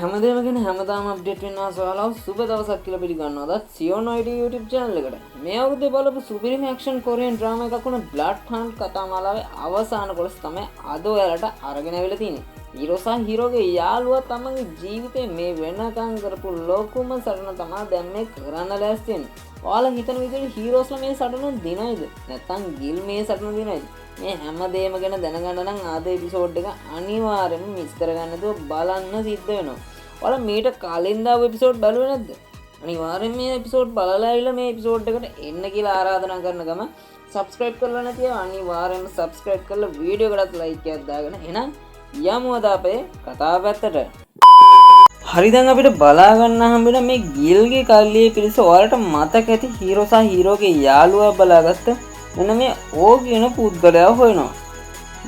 හැමදේම ගැන හැමදාම අප්ඩේට් වෙනවා සොයාලා සුබ දවසක් කියලා පිළිගන්නවා. අදත් සියොනොයිඩි YouTube channel එකට. මේ අවුරුද්දේ බලපු සුපිරිම ඇක්ෂන් කොරියන් ඩ්‍රාමා එකක් වුණ බ්ලඩ් හන්ට් කතා මාලාවේ අවසාන කොටස තමයි අද ඔයාලට අරගෙන ආවිලා තියෙන්නේ. හීරෝ සහ හීරෝගේ යාළුවා තමන්ගේ ජීවිතේ මේ වෙනකන් කරපු ලොකුම සටන තමයි දැන් මේ කරන්න ලෑස්ති වෙන්නේ. ඔයාලා හිතන විදිහට හීරෝස්ලා මේ සටන දිනයිද? නැත්නම් ගිල් මේ සටන දිනයිද? මේ හැමදේම ගැන දැනගන්න නම් ආද එපිසෝඩ් එක අනිවාර්යයෙන්ම මිස් කරගන්න නැතුව බලන්න සිද්ධ වෙනවා. ඔයාලා මීට කලින් දාපු එපිසෝඩ් බලුවේ නැද්ද? අනිවාර්යයෙන් මේ එපිසෝඩ් බලලා ඇවිල්ලා මේ එපිසෝඩ් එකට එන්න කියලා ආරාධනා කරන ගම subscribe කරලා නැතිව අනිවාර්යයෙන්ම subscribe කරලා වීඩියෝ එකටත් like එකක් දාගෙන එහෙනම් යමු අද අපේ කතාව පැත්තට. හරි දැන් අපිට බලා ගන්න හම්බෙන මේ ගිල්ගේ කල්ලියේ පිරිස ඔයාලට මතක ඇති හීරෝ සහ හීරෝගේ යාළුවා බලාගත්ත මෙන්න මේ ඕ කියන පුද්ගලයා හොයනවා.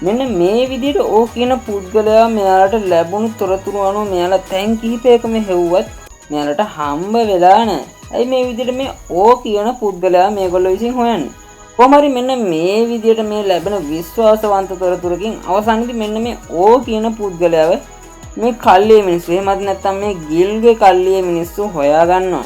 මෙන්න මේ විදිහට ඕ කියන පුද්ගලයා මෙයාලට ලැබුණු තොරතුරු අනුව මෙයාලා තැන් කිහිපයකම හෙව්වත් මෙයාලට හම්බ වෙලා නැහැ. ඇයි මේ විදිහට මේ ඕ කියන පුද්ගලයා මේගොල්ලෝ විසින් හොයන්නේ? කොහොම හරි මෙන්න මේ විදිහට මේ ලැබෙන විශ්වාසවන්ත තොරතුරකින් අවසානයේදී මෙන්න මේ ඕ කියන පුද්ගලයාව මේ කල්ලියේ මිනිස්සු එහෙමත් නැත්නම් මේ ගිල්ගේ කල්ලියේ මිනිස්සු හොයා ගන්නවා.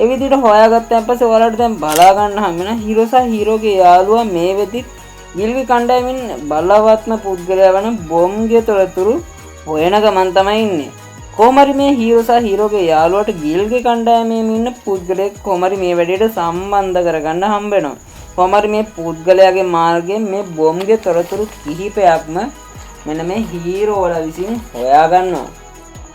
ඒ විදිහට හොයාගත්තන් පස්සේ ඔයාලට දැන් බලා ගන්න හැම වෙන හීරෝ සහ හීරෝගේ යාළුවා මේ වෙදිත් ගිල්ගේ කණ්ඩායමින් බලවත්ම පුද්ගලයා වන බොම්ගේ තොරතුරු හොයන ගමන් තමයි ඉන්නේ. කොහොම හරි මේ හීරෝ සහ හීරෝගේ යාළුවාට ගිල්ගේ කණ්ඩායමේ ඉන්න පුද්ගලයෙක් කොහොම හරි මේ වැඩේට සම්බන්ධ කරගන්න හම්බ වෙනවා. කොහොම හරි මේ පුද්ගලයාගේ මාර්ගයෙන් මේ බොම්ගේ තොරතුරු කිහිපයක්ම මෙන්න මේ හීරෝලා විසින් හොයා ගන්නවා.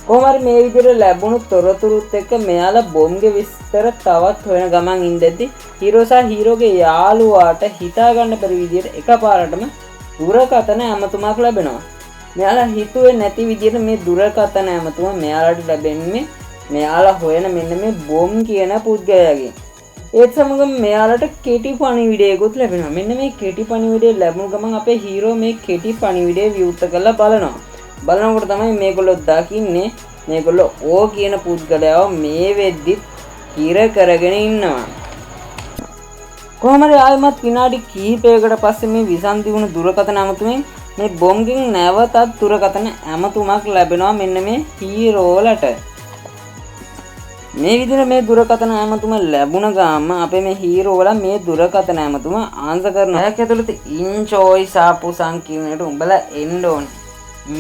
කොහොම හරි මේ විදිහට ලැබුණු තොරතුරුත් එක්ක මෙයාලා බොම්ගේ විස්තර තවත් හොයන ගමන් ඉඳද්දි හීරෝ සහ හීරෝගේ යාළුවාට හිතා ගන්න බැරි විදිහට එකපාරටම දුරකථන ඇමතුමක් ලැබෙනවා. මෙයාලා හිතුවේ නැති විදිහට මේ දුරකථන ඇමතුම මෙයාලට ලැබෙන්නේ මෙයාලා හොයන මෙන්න මේ බොම් කියන පුද්ගලයාගෙන්. ඒත් සමගම මෙයාලට කෙටි පණිවිඩයකුත් ලැබෙනවා. මෙන්න මේ කෙටි පණිවිඩය ලැබුණු ගමන් අපේ හීරෝ මේ කෙටි පණිවිඩය විවෘත කරලා බලනවා. බලනකොට තමයි මේගොල්ලෝ දකින්නේ මේගොල්ලෝ ඕ කියන පුද්ගලයාව මේ වෙද්දිත් හිර කරගෙන ඉන්නවා. කොහොම හරි ආයෙමත් විනාඩි කිහිපයකට පස්සේ මේ විසන්ති වුණු දුරකථන ඇමතුමෙන් මේ බොම්ගෙන් නැවතත් දුරකථන ඇමතුමක් ලැබෙනවා මෙන්න මේ හීරෝලට. මේ විදිහට මේ දුරකථන ඇමතුම ලැබුණ ගාම අපේ මේ හීරෝලා මේ දුරකථන ඇමතුම ආන්සර් කරනවා. එයාක් ඇතුළත ඉන්චෝයි සාපු සංකීර්ණයට උඹලා එන්න ඕනේ.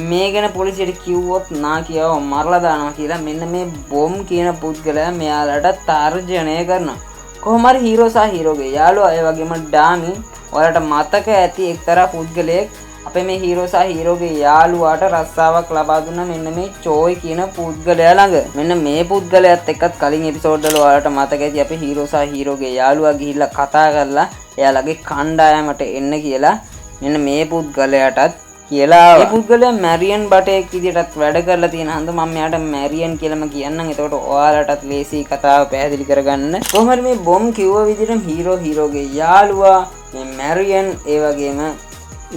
මේ ගැන පොලිසියට කිව්වොත් නා කියව මරලා දානවා කියලා මෙන්න මේ බොම් කියන පුද්ගලයා මෙයාලට තර්ජනය කරනවා. කොහොම හරි හීරෝ සහ හීරෝගේ යාළුවා ඒ වගේම ඩාමි ඔයාලට මතක ඇති එක්තරා පුද්ගලයෙක් අපේ මේ හීරෝ සහ හීරෝගේ යාළුවාට රස්සාවක් ලබා දුන්නා මෙන්න මේ චෝයි කියන පුද්ගලයා ළඟ. මෙන්න මේ පුද්ගලයාත් එක්කත් කලින් එපිසෝඩ් වල ඔයාලට මතක ඇති අපේ හීරෝ සහ හීරෝගේ යාළුවා ගිහිල්ලා කතා කරලා එයාලගේ කණ්ඩායමට එන්න කියලා මෙන්න මේ පුද්ගලයාටත් කියලා. ඒ පුද්ගලයා මැරියන් බටේක් විදියටත් වැඩ කරලා තියෙන හන්ද මම මෙයාට මැරියන් කියලාම කියන්නම්. එතකොට ඔයාලටත් ලේසි කතාව පැහැදිලි කරගන්න. කොහොම හරි මේ බොම් කිව්ව විදිහට හීරෝගේ යාළුවා මේ මැරියන් ඒ වගේම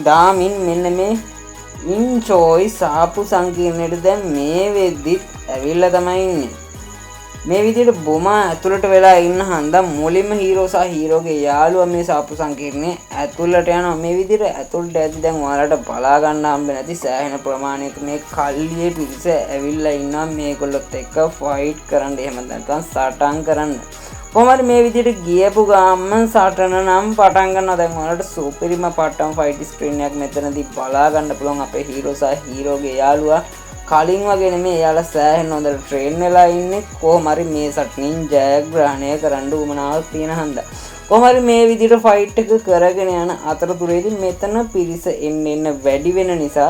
ඩාමින් මෙන්න මේ ඉන්චෝයි සාපු සංකීර්ණයට දැන් මේ වෙද්දිත් ඇවිල්ලා තමයි ඉන්නේ. මේ විදිහට බොම ඇතුළට වෙලා ඉන්න හන්දා මුලින්ම හීරෝ සහ හීරෝගේ යාළුවා මේ සාපු සංකීර්ණයේ ඇතුළට යනවා. මේ විදිහට ඇතුළට ඇද්දි දැන් ඔයාලට බලා ගන්න හම්බ නැති සෑහෙන ප්‍රමාණයක මේ කල්ලියේ පිරිස ඇවිල්ලා ඉන්නවා මේගොල්ලොත් එක්ක ෆයිට් කරන්න. එහෙම නැත්නම් සටන් කරන්න. කොහොම හරි මේ විදිහට ගියපු ගාමන් සටන නම් පටන් ගන්නවා. දැන් ඔයාලට සුපිරිම පට්ටම් ෆයිට් ස්ක්‍රීන් එකක් මෙතනදී බලා ගන්න පුළුවන්. අපේ හීරෝ සහ හීරෝගේ යාළුවා කලින් වගේ නෙමෙයි එයාලා සෑහෙන හොඳට ට්‍රේන් වෙලා ඉන්නේ. කොහොම හරි මේ සටනින් ජයග්‍රහණය කරන්න උවමනාවක් තියෙන හන්දා. කොහොම හරි මේ විදිහට ෆයිට් එක කරගෙන යන අතරතුරේදී මෙතන පිරිස එන්න වැඩි වෙන නිසා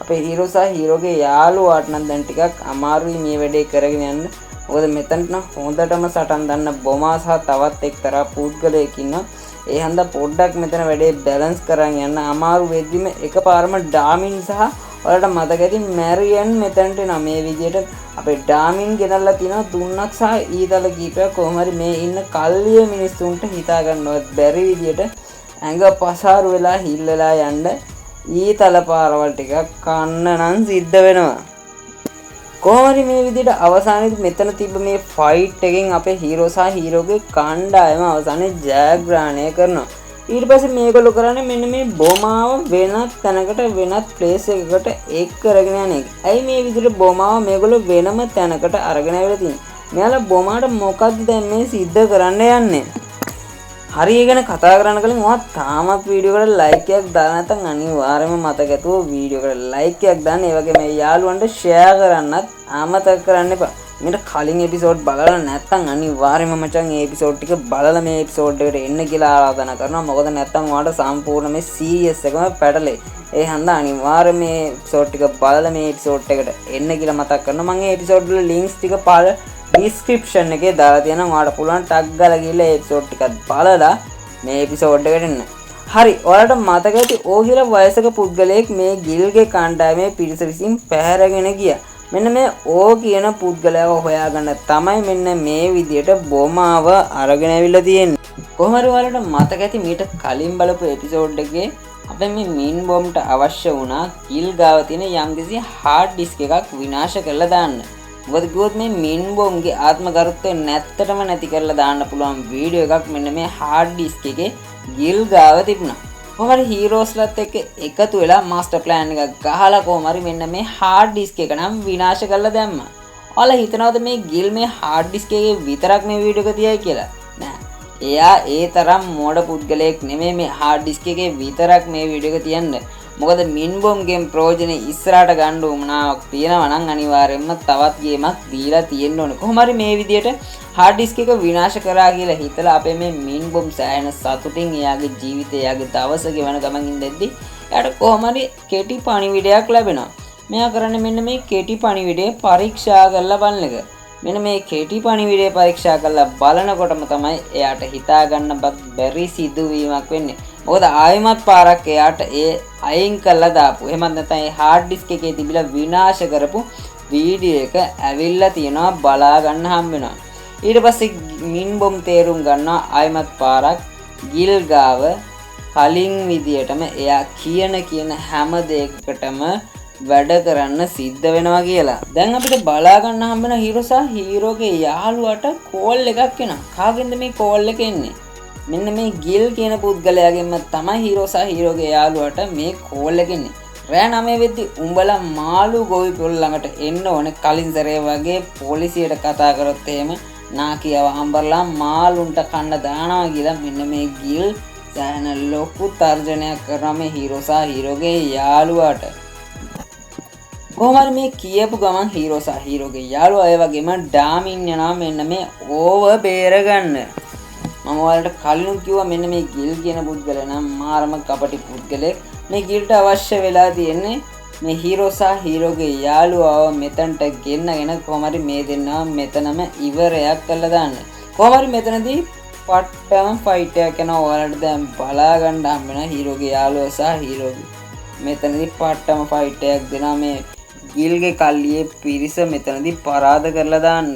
අපේ හීරෝ සහ හීරෝගේ යාළුවාට නම් දැන් ටිකක් අමාරුයි මේ වැඩේ කරගෙන යන්න. මොකද මෙතනට නම් හොඳටම සටන් දන්න බොමා සහ තවත් එක්තරා පුද්ගලයෙක් ඉන්නවා. ඒ හන්දා පොඩ්ඩක් මෙතන වැඩේ බැලන්ස් කරන් යන්න අමාරු වෙද්දිම එකපාරම ඩාමින් සහ ඔයාලට මතක ඇති මැරියන් මෙතනට එනවා. මේ විදිහට අපේ ඩාමින් ගෙනල්ලා තිනවා තුන්නක් සහ ඊතල කීපයක්. කොහොම හරි මේ ඉන්න කල්ලියේ මිනිස්සුන්ට හිතා ගන්නවත් බැරි විදිහට ඇඟ පසාරු වෙලා හිල් වෙලා යන්න ඊතල පාරවල් ටිකක් කන්න නම් සිද්ධ වෙනවා. කොහොම හරි මේ විදිහට අවසානයේදී මෙතන තිබ්බ මේ ෆයිට් එකෙන් අපේ හීරෝ සහ හීරෝගේ කණ්ඩායම අවසානයේ ජයග්‍රහණය කරනවා. ඊට පස්සේ මේගොල්ලෝ කරන්නේ මෙන්න මේ බොමාව වෙනත් තැනකට වෙනත් ප්ලේස් එකකට එක් කරගෙන යන එක. ඇයි මේ විදිහට බොමාව මේගොල්ලෝ වෙනම තැනකට අරගෙන ආවිලා තියෙන්නේ? මෙයාලා බොමාට මොකද්ද දැන් මේ සිද්ධ කරන්න යන්නේ? හරි ඒ ගැන කතා කරන්න කලින් ඔයා තාමත් වීඩියෝ එකට ලයික් එකක් දාලා නැත්නම් අනිවාර්යයෙන්ම මතක ඇතුව වීඩියෝ එකට ලයික් එකක් දාන්න. ඒ වගේම මේ යාළුවන්ට ෂෙයා කරන්නත් අමතක කරන්න එපා. මේක කලින් එපිසෝඩ් බලලා නැත්නම් අනිවාර්යයෙන්ම මචං මේ එපිසෝඩ් ටික බලලා මේ එපිසෝඩ් එකට එන්න කියලා ආරාධනා කරනවා. මොකද නැත්නම් ඔයාලට සම්පූර්ණ මේ සීරියස් එකම පැටලෙයි. ඒ හන්දා අනිවාර්යයෙන් මේ එපිසෝඩ් ටික බලලා මේ එපිසෝඩ් එකට එන්න කියලා මතක් කරනවා. මම මේ එපිසෝඩ් වල ලින්ක්ස් ටික ඩිස්ක්‍රිප්ෂන් එකේ දාලා තියෙනවා. ඔයාලට පුළුවන් ටග් ගාලා ගිහලා ඒ එපිසෝඩ් ටිකත් බලලා මේ එපිසෝඩ් එකට එන්න. හරි, ඔයාලට මතක ඇති ඕගිල වයසක පුද්ගලයෙක් මේ ගිල්ගේ කණ්ඩායමේ පිරිස විසින් පැහැරගෙන ගියා. මෙන්න මේ ඕ කියන පුද්ගලයාව හොයාගන්න තමයි මෙන්න මේ විදියට බොමාව අරගෙන ඇවිල්ලා තියෙන්නේ. කොහොම හරි ඔයාලට මතක ඇති මීට කලින් බලපු එපිසෝඩ් එකේ අපි මේ මින් බොම්ට අවශ්‍ය වුණා ගිල් ගාව තියෙන යම්කිසි හાર્ඩ් ඩිස්ක් එකක් විනාශ කරලා දාන්න. මොකද කිව්වොත් මේ මින් බොම්ගේ ආත්ම ගරුත්වය නැත්තටම නැති කරලා දාන්න පුළුවන් වීඩියෝ එකක් මෙන්න මේ හાર્ඩ් ඩිස්ක් එකේ ගිල් ගාව තිබුණා. කොහොම හරි හීරෝස්ලත් එක්ක එකතු වෙලා මාස්ටර් ප්ලෑන් එකක් ගහලා කොහොම හරි මෙන්න මේ හાર્ඩ් ඩිස්ක් එක නම් විනාශ කරලා දැම්මා. ඔයාලා හිතනවද මේ ගිල් මේ හાર્ඩ් ඩිස්ක් එකේ විතරක් මේ වීඩියෝ එක තියයි කියලා? නෑ. එයා ඒ තරම් මෝඩ පුද්ගලයෙක් නෙමෙයි මේ හાર્ඩ් ඩිස්ක් එකේ විතරක් මේ වීඩියෝ එක තියන්නේ. මොකද මින් බොම් ගේම් ප්‍රෝජනේ ඉස්සරහට ගන්න උමනාවක් තියෙනවා නම් අනිවාර්යයෙන්ම තවත් ගේමක් දීලා තියෙන්න ඕනේ. කොහොම හරි මේ විදියට හાર્ඩ් ඩිස්ක් එක විනාශ කරා කියලා හිතලා අපේ මේ මින් බොම් සෑහෙන සතුටින් එයාගේ ජීවිතය එයාගේ දවස ගෙවන ගමන් ඉඳද්දි එයාට කොහොම හරි කෙටි පණිවිඩයක් ලැබෙනවා. මෙයා කරන්නේ මෙන්න මේ කෙටි පණිවිඩය පරීක්ෂා කරලා බලන එක. මෙන්න මේ කෙටි පණිවිඩය පරීක්ෂා කරලා බලනකොටම තමයි එයාට හිතා ගන්න බැරි සිදුවීමක් වෙන්නේ. මොකද ආයෙමත් පාරක් එයාට ඒ අයින් කරලා දාපු. එහෙමත් නැත්නම් ඒ හાર્ඩ් ඩිස්ක් එකේ තිබිලා විනාශ කරපු වීඩියෝ එක ඇවිල්ලා තියෙනවා බලා ගන්න හම්බ වෙනවා. ඊට පස්සේ මින් බොම් තේරුම් ගන්නවා ආයෙමත් පාරක් ගිල් ගාව කලින් විදියටම එයා කියන හැම දෙයකටම වැඩ කරන්න සිද්ධ වෙනවා කියලා. දැන් අපිට බලා ගන්න හම්බ වෙන හීරෝ සහ හීරෝගේ යාළුවට කෝල් එකක් එනවා. කාගෙන්ද මේ කෝල් එක එන්නේ? මෙන්න මේ ගිල් කියන පුද්ගලයාගෙන්ම තමයි හීරෝ සහ හීරෝගේ යාළුවට මේ කෝල් එක එන්නේ. රෑ 9 වෙද්දි උඹලා මාළු ගොවි පොල් ළඟට එන්න ඕනේ. කලින් සැරේ වගේ පොලිසියට කතා කරොත් එහෙම නාකියව හම්බරලා මාළුන්ට කන්න දානවා කියලා මෙන්න මේ ගිල් සෑහෙන ලොකු තර්ජනයක් කරනවා මේ හීරෝ සහ හීරෝගේ යාළුවාට. කොහොම හරි මේ කියපු ගමන් හීරෝ සහ හීරෝගේ යාළුවා ඒ වගේම ඩාමින් යනවා මෙන්න මේ ඕව බේරගන්න. මම ඔයාලට කලින් කිව්වා මෙන්න මේ ගිල් කියන පුද්ගලයා නම් මාරම කපටි පුද්ගලෙක්. මේ ගිල්ට අවශ්‍ය වෙලා තියෙන්නේ මේ හීරෝ සහ හීරෝගේ යාළුවාව මෙතනට ගෙන්නගෙන කොහොම හරි මේ දෙන්නා මෙතනම ඉවරයක් කරලා දාන්න. කොහොම හරි මෙතනදී පට්ටම ෆයිට් එකක් යනවා. ඔයාලට දැන් බලා ගන්න හම්බ වෙන හීරෝගේ යාළුවා සහ හීරෝගේ මෙතනදී පට්ටම ෆයිට් එකක් දෙනවා. මේ ගිල්ගේ කල්ලියේ පිරිස මෙතනදී පරාද කරලා දාන්න.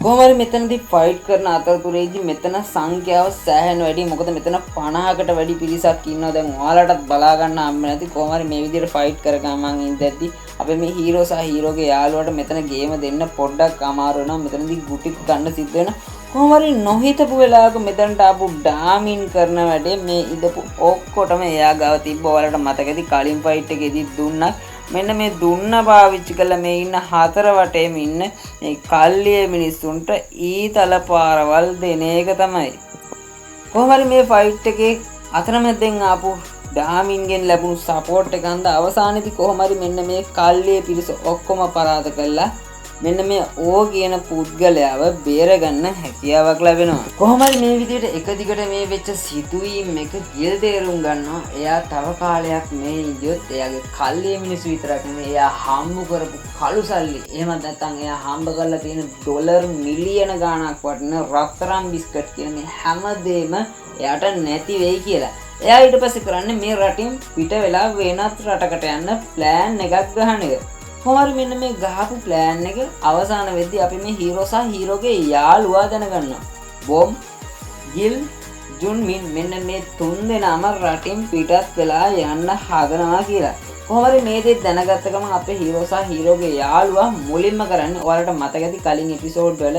කොහොම හරි මෙතනදී ෆයිට් කරන අතරතුරේදී මෙතන සංඛ්‍යාව සෑහෙන වැඩි. මොකද මෙතන 50කට වැඩි පිරිසක් ඉන්නවා. දැන් ඔයාලටත් බලා ගන්න හම්බ නැති. කොහොම හරි මේ විදිහට ෆයිට් කර ගමන් ඉඳද්දි අපේ මේ හීරෝ සහ හීරෝගේ යාළුවට මෙතන ගේම දෙන්න පොඩ්ඩක් අමාරු වෙනවා. මෙතනදී ගුටි ගන්න සිද්ධ වෙනවා. කොහොම හරි නොහිතපු වෙලාවක මෙතනට ආපු ඩාමින් කරන වැඩේ මේ ඉදපු ඔක්කොටම එයා ගාව තිබ්බ. ඔයාලට මතකද කලින් ෆයිට් එකේදී දුන්නා. මෙන්න මේ දුන්න පාවිච්චි කළා මේ ඉන්න හතර වටේම ඉන්න මේ කල්ලියේ මිනිස්සුන්ට ඊතල පාරවල් දෙන එක තමයි. කොහොම හරි මේ ෆයිට් එකේ අතරමැදෙන් ආපු ඩාමින්ගෙන් ලැබුණු සපෝට් එක අන්ද අවසානයේදී කොහොම හරි මෙන්න මේ කල්ලියේ පිරිස ඔක්කොම පරාද කළා. මෙන්න මේ ඕ කියන පුද්ගලයාව බේරගන්න හැකියාවක් ලැබෙනවා. කොහොම හරි මේ විදිහට එක දිගට මේ වෙච්ච සිදුවීම් එක ගිල් තේරුම් ගන්නවා. එයා තව කාලයක් මේ ඉඳියොත් එයාගේ කල්ලියේ මිනිස්සු විතරක් නෙමෙයි එයා හම්බ කරපු කළු සල්ලි එහෙමත් නැත්නම් එයා හම්බ කරලා තියෙන ඩොලර් මිලියන ගාණක් වටින රත්තරන් බිස්කට් කියන මේ හැමදේම එයාට නැති වෙයි කියලා. එයා ඊට පස්සේ කරන්නේ මේ රටින් පිට වෙලා වෙනත් රටකට යන්න ප්ලෑන් එකක් ගහන එක. කොහොම හරි මෙන්න මේ ගහපු ප්ලෑන් එක අවසාන වෙද්දී අපි මේ හීරෝ සහ හීරෝගේ යාළුවා දැනගන්නවා. බොම්, ගිල්, ජුන්මින් මෙන්න මේ තුන් දෙනාම රටින් පිටත් වෙලා යන්න හදනවා කියලා. කොහොම හරි මේ දේ දැනගත්ත ගමන් අපේ හීරෝ සහ හීරෝගේ යාළුවා මුලින්ම කරන්නේ ඔයාලට මතකද කලින් එපිසෝඩ් වල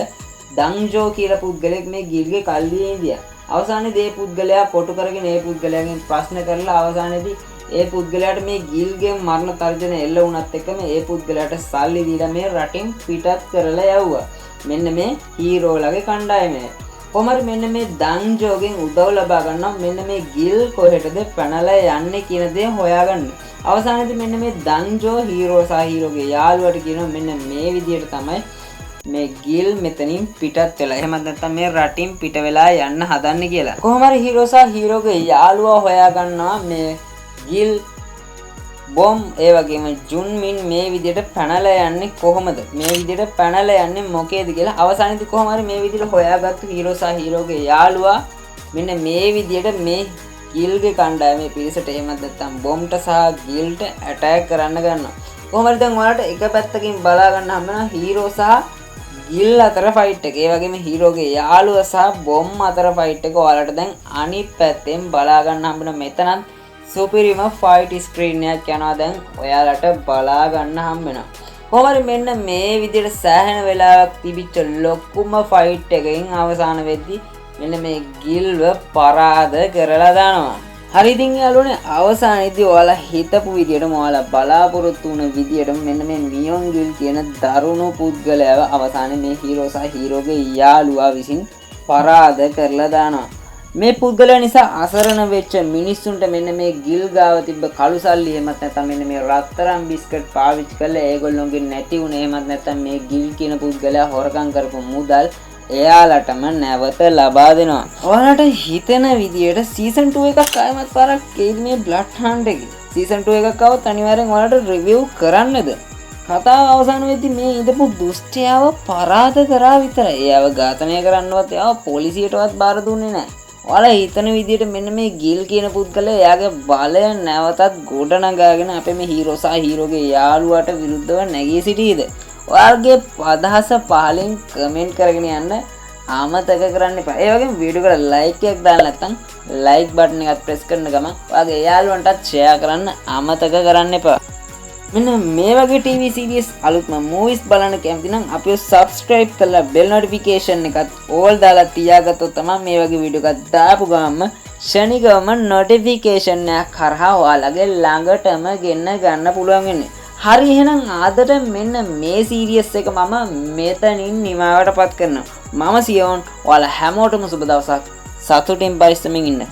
දංජෝ කියලා පුද්ගලෙක් මේ ගිල්ගේ කල්ලියේ ඉඳියා. අවසානයේදී ඒ පුද්ගලයා කොටු කරගෙන ඒ පුද්ගලයාගෙන් ප්‍රශ්න කරලා අවසානයේදී ඒ පුද්ගලයාට මේ ගිල්ගේ මරණ තර්ජන එල්ල වුණත් එක්කම ඒ පුද්ගලයාට සල්ලි දීලා මේ රටින් පිටත් කරලා යවුවා. මෙන්න මේ හීරෝලගේ කණ්ඩායම. කොහමද මෙන්න මේ දන්ජෝගෙන් උදව් ලබා ගන්නවා මෙන්න මේ ගිල් කොහෙටද පැනලා යන්නේ කියන දේ හොයාගන්න. අවසානයේදී මෙන්න මේ දන්ජෝ හීරෝ සහ හීරෝගේ යාළුවට කියනවා මෙන්න මේ විදියට තමයි මේ ගිල් මෙතනින් පිටත් වෙලා එහෙම නැත්නම් මේ රටින් පිට වෙලා යන්න හදන්නේ කියලා. කොහොම හරි හීරෝ සහ හීරෝගේ යාළුවා හොයාගන්නවා මේ ගිල් බොම් ඒ වගේම ජුන්මින් මේ විදියට පැනලා යන්නේ කොහොමද? මේ විදියට පැනලා යන්නේ මොකේද කියලා අවසානයේදී කොහොම හරි මේ විදියට හොයාගත්තු හීරෝ සහ හීරෝගේ යාළුවා මෙන්න මේ විදියට මේ ගිල්ගේ කණ්ඩායමේ පිරිසට එහෙමත් නැත්නම් බොම්ට සහ ගිල්ට ඇටැක් කරන්න ගන්නවා. කොහොම හරි දැන් ඔයාලට එක පැත්තකින් බලා ගන්න හම්බ වෙනවා හීරෝ සහ ගිල් අතර ෆයිට් එක. ඒ වගේම හීරෝගේ යාළුවා සහ බොම් අතර ෆයිට් එක ඔයාලට දැන් අනිත් පැත්තෙන් බලා ගන්න හම්බ වෙනවා. මෙතනත් සුපිරිම ෆයිට් ස්ක්‍රීන් එකක් යනවා දැන් ඔයාලට බලා ගන්න හම්බ වෙනවා. කොහොම හරි මෙන්න මේ විදිහට සෑහෙන වෙලාවක් තිබිච්ච ලොකුම ෆයිට් එකකින් අවසාන වෙද්දී මෙන්න මේ ගිල්ව පරාද කරලා දානවා. හරි ඉතින් යාළුවනේ අවසානයේදී ඔයාලා හිතපු විදිහටම ඔයාලා බලාපොරොත්තු වුණ විදිහටම මෙන්න මේ මියොන් ගිල් කියන දරුණු පුද්ගලයාව අවසානයේ මේ හීරෝ සහ හීරෝගේ යාළුවා විසින් පරාද කරලා දානවා. මේ පුද්ගලයා නිසා අසරණ වෙච්ච මිනිස්සුන්ට මෙන්න මේ ගිල් ගාව තිබ්බ කළු සල්ලි එහෙමත් නැත්නම් මෙන්න මේ රත්තරන් බිස්කට් පාවිච්චි කරලා ඒගොල්ලොන්ගෙන් නැති වුණේ එහෙමත් නැත්නම් මේ ගිල් කියන පුද්ගලයා හොරකම් කරපු මුදල් එයාලටම නැවත ලබා දෙනවා. ඔයාලට හිතෙන විදියට සීසන් 2 එකක් ආයමත් පාරක් කේද මේ බ්ලඩ් හන්ට් එකේ. සීසන් 2 එකක් આવත් අනිවාර්යෙන් ඔයාලට රිවිව් කරන්නද? කතාව අවසන් වෙද්දී මේ ඉඳපු දුෂ්ටයාව පරාද කරා විතරයි. එයාව ඝාතනය කරන්නවත් එයාව පොලිසියටවත් බාර දුන්නේ නැහැ. ඔයාලා හිතන විදියට මෙන්න මේ ගිල් කියන පුද්ගලයා එයාගේ බලය නැවතත් ගොඩනගාගෙන අපේ මේ හීරෝ සහ හීරෝගේ යාළුවාට විරුද්ධව නැගී සිටීද? ඔයාලගේ අදහස පහලින් කමෙන්ට් කරගෙන යන්න අමතක කරන්න එපා. ඒ වගේම වීඩියෝ එකට ලයික් එකක් දාලා නැත්නම් ලයික් බටන් එකත් ප්‍රෙස් කරන ගමන් ඔයාගේ යාළුවන්ටත් ෂෙයා කරන්න අමතක කරන්න එපා. මෙන්න මේ වගේ TV series අලුත්ම movies බලන්න කැමති නම් අපිව subscribe කරලා bell notification එකත් all දාලා තියාගත්තොත් තමයි මේ වගේ වීඩියෝ එකක් දාපු ගමන්ම ශනිකවම notification එක කරහා ඔයාලගේ ළඟටම ගෙන්න ගන්න පුළුවන් වෙන්නේ. හරි එහෙනම් ආදට මෙන්න මේ සීරියස් එක මම මෙතනින් නිමාවටපත් කරනවා. මම සියෝන් ඔයාලා හැමෝටම සුබ දවසක් සතුටින් පරිස්සමින් ඉන්න.